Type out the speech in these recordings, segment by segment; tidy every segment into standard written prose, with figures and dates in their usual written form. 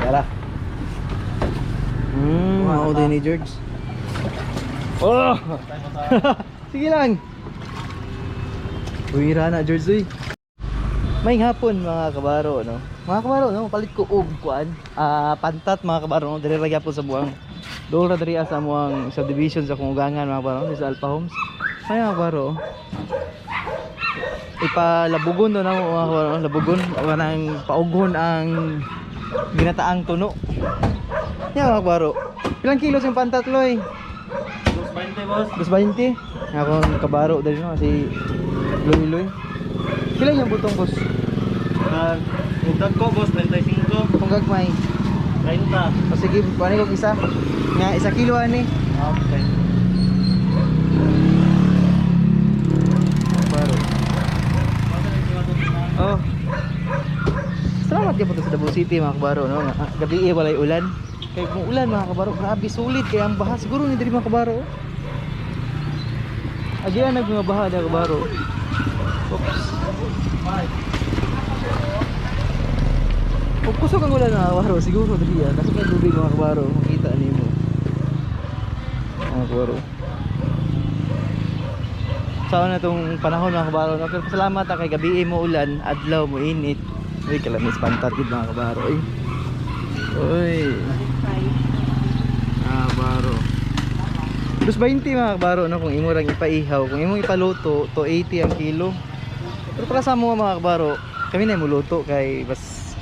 Tara. Mau din ni George. Oh! Sige lang. Uwira na George uy. May hapon mga kabaro no. Mga kabaro no, palit ko og kuan. Pantat mga kabaro no, diri ra gyapon sa buang. Dool ra diri sa muang subdivision sa Kungugangan mga kabaro sa Alpha Homes. Ay mga kabaro. Ipalabugon do na mo mga kabaro, labugon wanang paughon ang ginataang tuno. Ya mga kabaro. Ilang kilos yung pantat loy? 220 boss. 220. Akong kabaro dali no si Loy. Kailan yung butong boss? Yung dagko boss 35. Kung gagmay. 30. O sige, paano kong isa? Nga, 1 kilo ani. Okay. Kabaro. Oh. Salamat ka po sa Davao City mga kabaro no. Gabi walay ulan. Kaya kung ulan mga kabaro, grabe sulit kaya ang baha siguro ni diri mga kabaro. Agian nagbabaha na kabaro. Oops. Kung kusog ang ulan mga kabaro, siguro diri yan. Kasi may tubig mga kabaro, makita nimo. Mga kabaro. Saan na itong panahon mga kabaro no? Pero salamat kay gabi mo ulan, adlaw mo init. Uy, kalamis pantat gid mga kabaro. Uy. Kabaro. 220 mga kabaro no, kung imo rang ipaihaw, kung imo ipaluto, to 80 ang kilo. Pero para sa mga kabaro, kami na muluto kay bas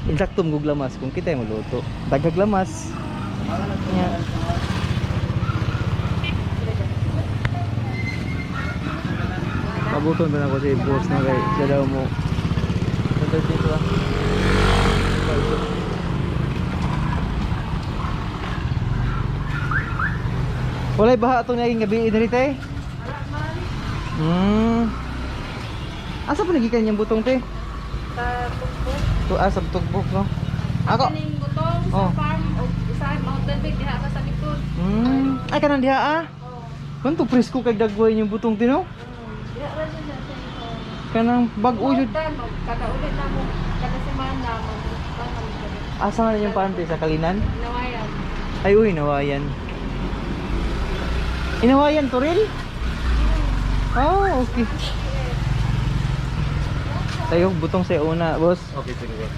insakto mong lamas kung kita mo luto. Daghag lamas. Yeah. Pabuton ba na ko si boss na kay siya daw mo. Dito ah. Walay baha itong naging gabi na rito eh? Asa pa nagikan yung butong te? Sa tugbok. Sa tugbok no? Ako? Kaning butong sa Oh. farm o sa mountain bike diha ka sa likod. Ay kanang diha ah? Oh. Kanto presko kay dagway yung butong tino? Diha ra siya sa likod. Kanang bag-o yun. Kada ulit na mo kada semana mo. Asa nga yung pante sa Kalinan? Nawayan. Ay uy, nawayan. Inawayan to rin? Oh, okay. Tayo, butong sa una, boss. Okay, sige boss.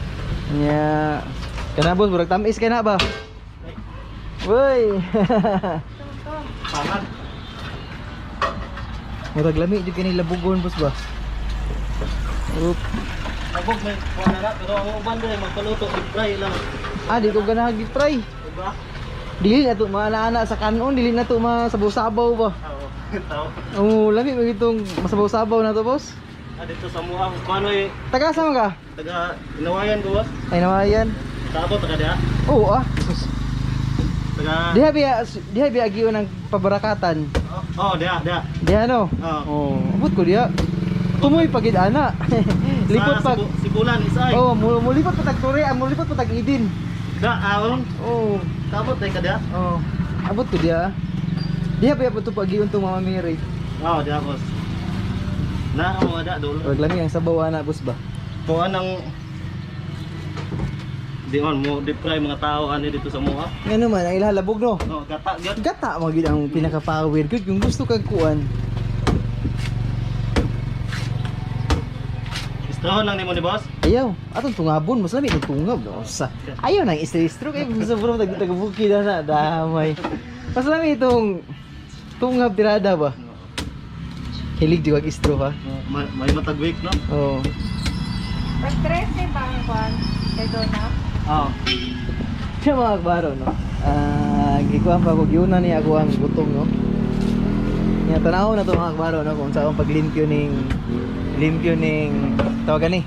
Nya. Kana boss, burag tamis ka na ba? Uy. Pangat. Murag lami jud kini labugon, boss ba? Oop. Abog may kuha na pero ang uban dili magpaluto i-fry lang. Di ko ganahan gi-try. Diba? Dili na to maana-ana sa kanon, dili na to masabaw-sabaw ba? Oo. Tao. Oh, lami mo itong masabaw-sabaw na to, boss. Dito sa muang kuano eh Taga saan ka? taga Inawayan ko boss. Ay nawayan. Tabo taga dia. Oo Taga Diha biya giyon ng pabarakatan. Oh, dia. Diha no? Oo. Abot ko diha. Tumoy pagid ana. Lipot pag Sibulan isay. mulipat patag Tore, mulipat patag Idin. Da aon. Oh, Tabo tay ka dia. abot ko diha. Diha biya to pag giyon tong Mama Mary. Oh, dia boss. Na mo ada dulu. Wag lami ang sabaw ana, boss ba? Kung anong di on mo deep fry mga tao ani dito sa mua. Ngano man ang ilalabog no? No, gata gyud. Gata mo gid ang pinaka power good kung gusto kag kuan. Istrahon lang nimo ni boss. Ayaw, atong tungabon, mas lami ng tungab no. Sa ayaw nang istro kay sa bro taga-buki na damay. Mas lami itong tungab tirada ba? Hilig di wag istro ha. May matag week no. Oo. Pag 13 pa ang kwan kay Dona. Oh. Siya mga kabaro no. Gikuha pa ko giuna ni ako ang gutom no. Nya tanaw na to mga kabaro no kung saan paglimpyo ning tawagan ni.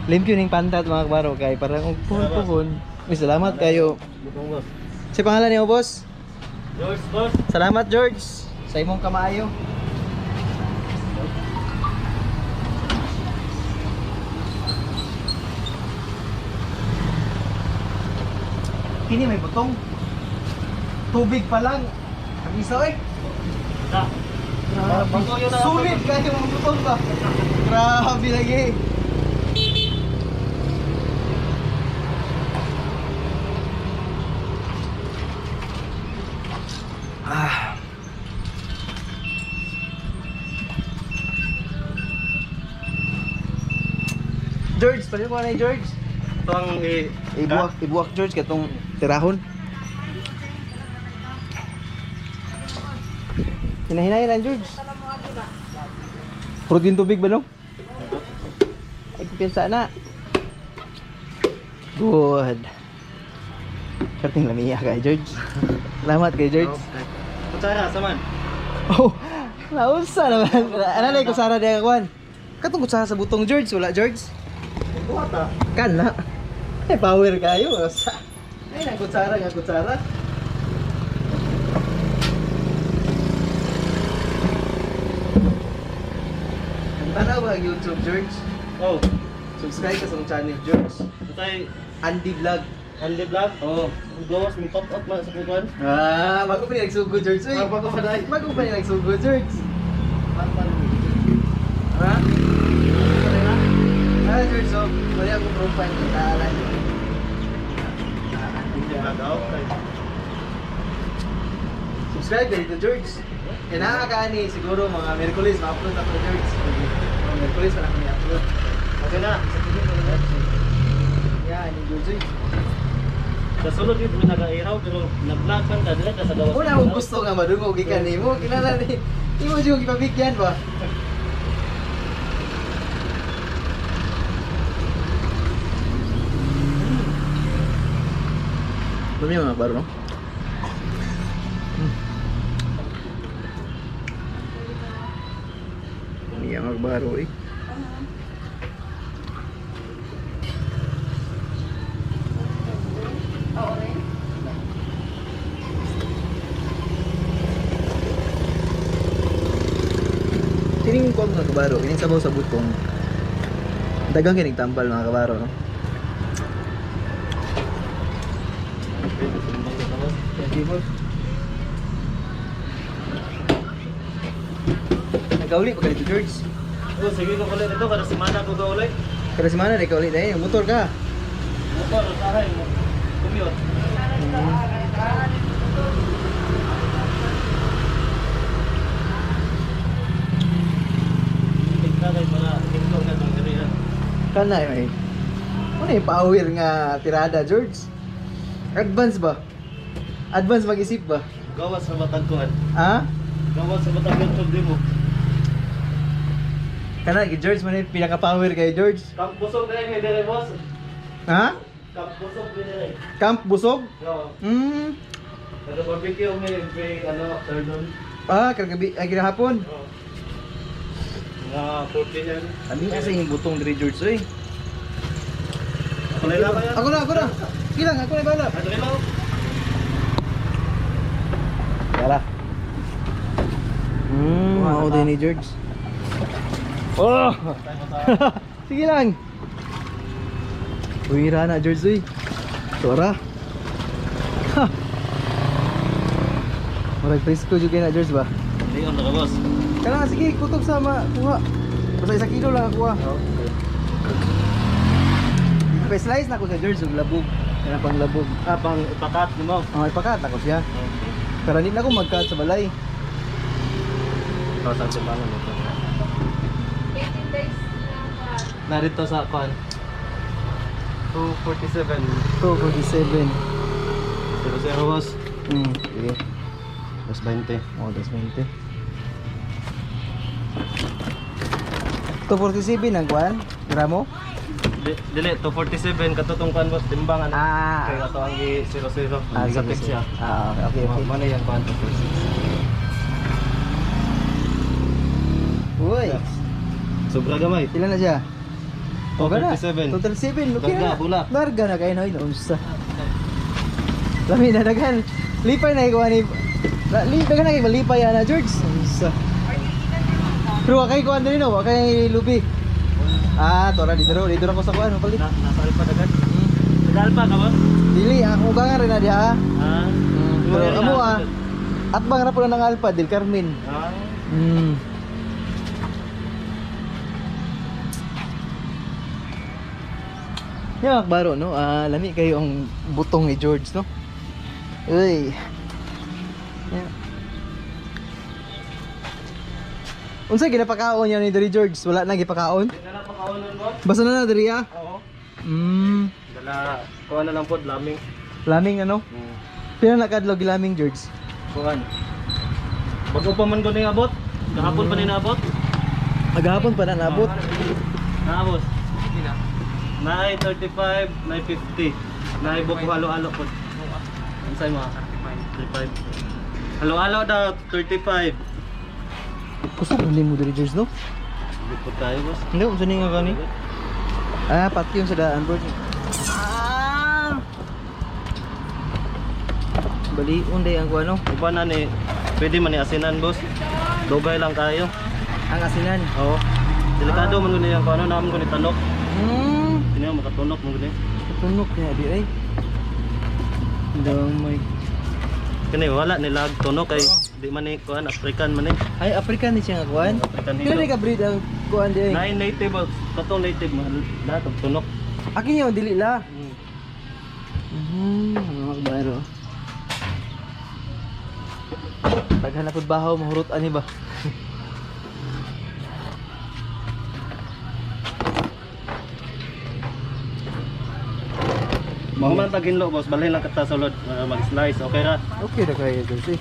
Limpyo ning pantat mga kabaro kay parang puhon-puhon. Salamat kayo. Butong boss. Si pangalan niyo boss? George boss. Salamat George sa imong kamaayo. Kini may butong. Tubig pa lang. Ang isa eh. Da. Bago yun na. Sulit kayo mga butong ba? Grabe lagi. George, pwede ko na yung George. Ito ang Ibuwak George katong tirahon. Hinahinay lang George. Puro din tubig ba no? Ay kumpiyansa na. Good. Karting lamiya kay George. Salamat kay George. Kutsara, saman. Oh, nausa naman. Ano na yung kutsara niya kakuan? Katong kutsara sa butong George, wala George? Buhat ah. Kan na. Ay power kayo. Ay na kutsara nga kutsara. Tanaw ba ang YouTube George? Oh, Subscribe ka sa akong channel George. patay Andy Vlog. Andy Vlog. Oh. Gawas mo top up man sa kuwan. Bago pa niya nagsugo George. Uy. Bago pa dahil. Bago pa niya nagsugo George. Ha? George, so wala akong profile ng taalan. Andy Vlog daw. Subscribe ka dito George. Kaya nakakaani siguro mga Merkulis ma-upload ako George. Mga Merkulis wala kami upload. Okay na. Yan, yung George. Sa sulod yun, may nag-airaw, pero nag-vlog man ka dila sa gawas. Una akong gusto nga madungog ikan ni mo. Kilala ni. Di mo yung ipabigyan ba? Dumi mga baro, no? Dumi nga magbaro eh. Oo rin. Sining ko mga kabaro, kining sabaw sa butong. Dagang kining tambal mga kabaro, no? Nagkauli pa ka dito, George. Oh, sige ko ulit ito, kada semana ko ka ulit. Kada semana, nagkauli na yun. Motor ka. Motor, usahay mo. Commute. Tingnan kayo para tingnan na itong area. Kana eh. Ano yung power nga tirada, George? Advance ba? Advance mag-isip ba? Gawas sa matagkuhan. Ha? Gawas sa matagkuhan sa mo. Kana, George, man yung pinaka-power kay George. Camp busog na yung dire boss. Ha? Camp busog din dire. Camp Busog? Oo. Pero barbecue may ano after nun. Kagabi, ay kinahapon. Oo. Mga 40 yan. Sabi nga sa inyong butong diri, George, eh. Ako na lang yan. Ako na. Sige lang, ako na bala. Ano na lang? Yala. Ako din ni George. Oh! Sige lang. Uwira na, George, eh. Tora. Ha! Marag presko juga na, George, ba? Hindi on boss. Kaya sige, kutob sama, kuha. Basta 1 kilo lang kuha. Pa-slice na ko sa George, yung labog. Yan ang pang labog. Pang ipakat mo. Ipakat ako siya. Pero hindi na ako mag-cut sa balay. Saan sa bangon ito? 18 days na Narito sa kwan. 247. 247. 00 boss. Sige. Mas 20. Oh, das 20. 247 ang kwan? Gramo? Dili, 247 katutong kwan boss. Timbangan. Kaya kato ang 00. Negative siya. Okay. Mana yan kwan? Uy, Sobra gamay. ilan na siya? Okay na. 247. 237. Okay Larga, na. bulak. Larga na kayo na yun. Unsa. Lami na dagan. Lipay na ikaw ni. Dagan na kayo malipay na George. Unsa. Pero wakay ko ano rin o. Wakay lubi. Tora dito ko sa kuan. Palit. Nasa alpa dagan. Nag-alpa ka ba? Dili, ako gangan rin na diha. Ah. Pero amo at bang na po na ng Alpha del Carmen. Ah. Yan mga baro, no? Lami kayo ang butong ni George, no? Uy. Yan. Unsa ginapakaon niya ni Diri George? Wala na gipakaon? Hindi na lang pakaunan boss. Basta na diri ah. Oo. Mm. Kuha na lang po, laming. Laming ano? Pila na kadlaw gilaming George? Kuhan. Bago pa man ko na abot. Kahapon pa na abot. Maghapon pa na nabot. Naabot. Naay 35, naay 50. Naay buko halo-halo po. Unsay mo? 35. Halo-halo daw 35. Kusog din mo Diri George no? Hindi po tayo boss. Hindi unsa ni nga kani? Ah, pati yung sa daan bro. Ah! Baliun day ang kuano. Iba na ni, pwede man ni asinan boss. Dugay lang kayo. Ang asinan. Oo. Delikado man guni yung ano naman guni tanok. Hindi mo makatunok mo guni. Tunok niya di ay. Damay. Kani wala nilag tunok kay di man ni kuan African man ni. Ay African ni siya nga kuan. African Pila ni hilo. ka breed ang kuan di ay. Nine native boss. Katong native man lahat og tunok. Akin yung dili la. Mga kabaro. Daghan na pud bahaw mahurot ani ba? Mahuman taginlo boss, balhin lang kata sulod mag-slice okay ra. Okay na kaya George.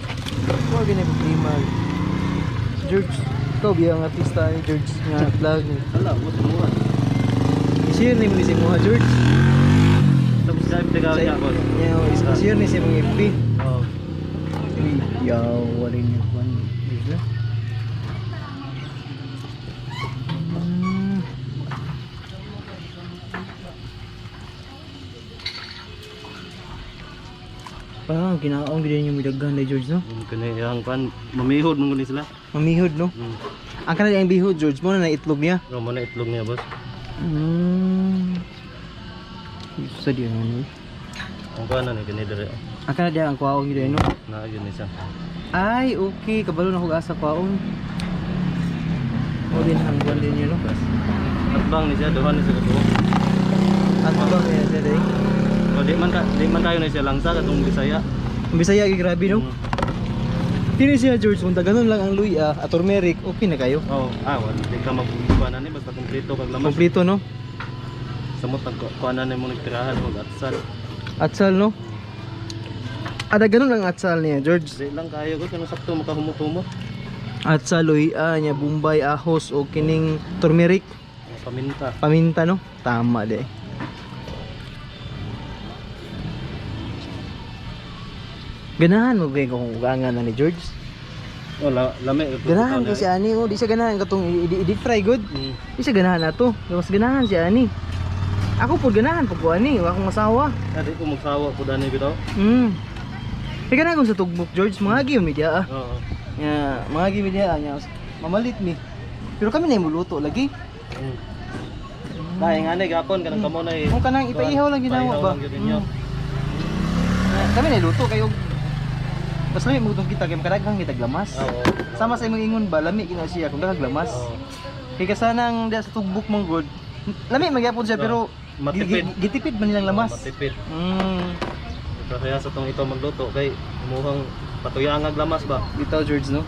Huwag ganyan problema. George, ikaw biya ang artista ni George nga vlog ni. Wala boss mo. I-share ni mo ni si Moha George. Subscribe taga niya boss. I-share ni si mong FB. Oo. Yaw, wala niya kuan. Diba? Parang kinaong gid niyo midaghan ni George no. Kani yang kan mamihod mo guni sila. Mamihod no. Ang kanang ang bihod George mo na itlog niya. Ro mo na itlog niya boss. Sa diyan ano. Ang kuan na ni kani dire. Ang kanang diyan ang kuwaong gid no. Na yun isa. Ay, okay. Kabalo na ko asa kuwaong. O din ang kuwan din niyo no. Atbang ni siya duhan ni sa katuo. At ba kaya dere? O di man tayo na siya langsa katong Bisaya. Ang Bisaya gi grabe no. Kini siya George, kung ganon lang ang luya at turmeric, okay na kayo. Oh, wala di ka magkuan ni basta kompleto kag lamas. Kompleto no. Samot ang kuan na mo nagtirahan og atsal. Atsal no. Ada ganon lang atsal niya George. Di lang kayo ko kanang sakto makahumot-humot. Atsal luya nya Bombay ahos o kining turmeric, Paminta. paminta no. Tama de. Ganahan mo ba kung ugangan na ni George? Oh, lami. Ganahan kasi ani oh, di siya ganahan katong i-deep fry good. Di siya ganahan nato. Mas ganahan siya ani. Ako pud ganahan pud ko ani, wa akong masawa. Di ko magsawa pud ani bitaw. Kaya ganahan ko sa tugbok George, mga gyud media ah. Oo. Ya, mga gyud media nya mamalit mi. Pero kami na imuluto lagi. Dahil nga ni gapon kanang kamo na Kung kanang ipaihaw lang ginawa ba? Kami na luto kayo. Basta lami mo kita kay makadaghang kita glamas. Oo. Sama sa imong ingon ba lami kina siya kung daghang glamas. Oo. Kay kasanang dia sa tugbok mong good. Lami magyapon siya pero Matipid. gitipid man nilang lamas. Matipid. Mm. Kaya sa tong ito magluto kay muhang patuyangag lamas ba. Bitaw George no.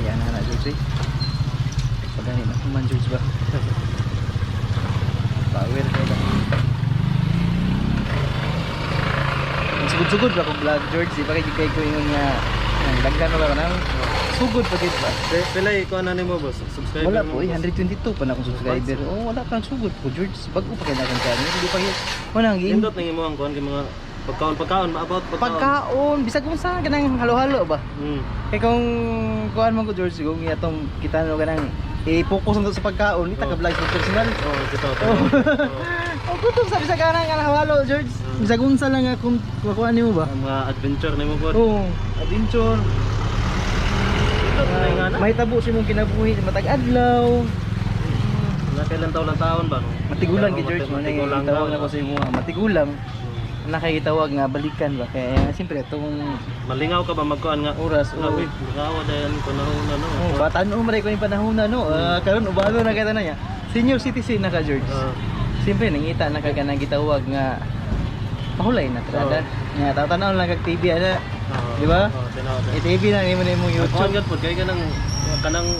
Yan na George. Pagani na man George ba. Power kay ba. Sugod-sugod ba kung vlog George, di ba kay ko ingon nga daghan na ba kanang sugod pa gid ba? Pilay ko na nimo boss. Subscribe Wala po, 122 pa na akong subscriber. Oh, wala kang sugod po George. Bago pa kay na akong channel, hindi pa gid. Wala ang giin. Indot nang imo ang kuan kay mga pagkaon maabot Pagkaon, bisag kung sa kanang halo-halo ba? Kay kung kuan man ko George, kung atong kita no kanang i-focus na sa pagkaon, ita ka vlog sa personal. Oh, bitaw. Oh, kutob sabi sa kanang halo George. Bisag unsa lang akong kuan nimo ba? Ang mga adventure nimo po. Oh, adventure. Indot na nga na. May tabo si mong kinabuhi matag adlaw. Nakailan taon ba no? Matigulang kay George mo Matigulang na tawag na ko sa imo. Matigulang. Nakakitawag nga balikan ba kaya siyempre itong Malingaw ka ba magkuan nga oras o Grabe, lingaw dayan panahon na no. bata no maray ko yung panahon na no. Karon ubalo na kita na niya. Senior citizen na ka George. Siyempre nangita na ka nang gitawag nga pahulay na trada. Nga tatanaw lang kag TV ana Di ba? Oo, tinood. ITV na nimo na imong Kuan YouTube. gud pud kay kanang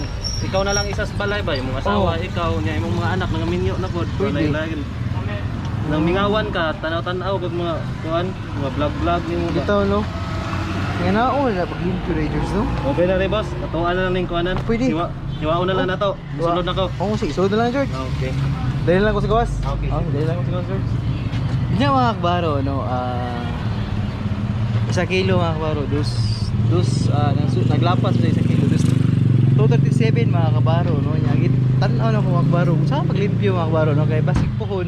ikaw na lang isa sa balay ba, imong asawa, Oo. ikaw nya imong mga anak nga minyo na pud. Pwede. Lain. Nang mingawan ka, tanaw-tanaw kag mga kuan, mga vlog nimo ba. Bitaw no. Nga na na paglimpyo rangers no. Okay na rin boss, katuan na lang ning kuanan. Pwede. Hiwaon na lang na to. Sunod na ko. Oo, sige, sunod na lang George. Okay. Dali lang ko sa gawas. Okay. Dali lang ko sa gawas George. Yan mga akbaro no, isa kilo mga akbaro, naglapas sa 1 kilo, 237 mga akbaro no. Nya tan-aw na ko mga akbaro. Sa paglimpyo mga akbaro no, kay basig pohon.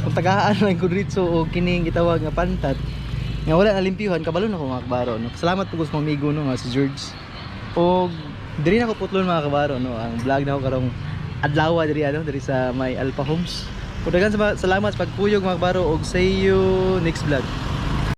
Kung tagahaan lang ko dito o kining gitawag nga pantat. Nga wala na limpyuhan, kabalo na ko mga akbaro no. Salamat po sa mga amigo no nga si George. O diri na ko putlon mga akbaro no, ang vlog na ko karong adlaw diri sa may Alpha Homes. Daghang salamat sa pagpuyog mga akbaro og see you next vlog.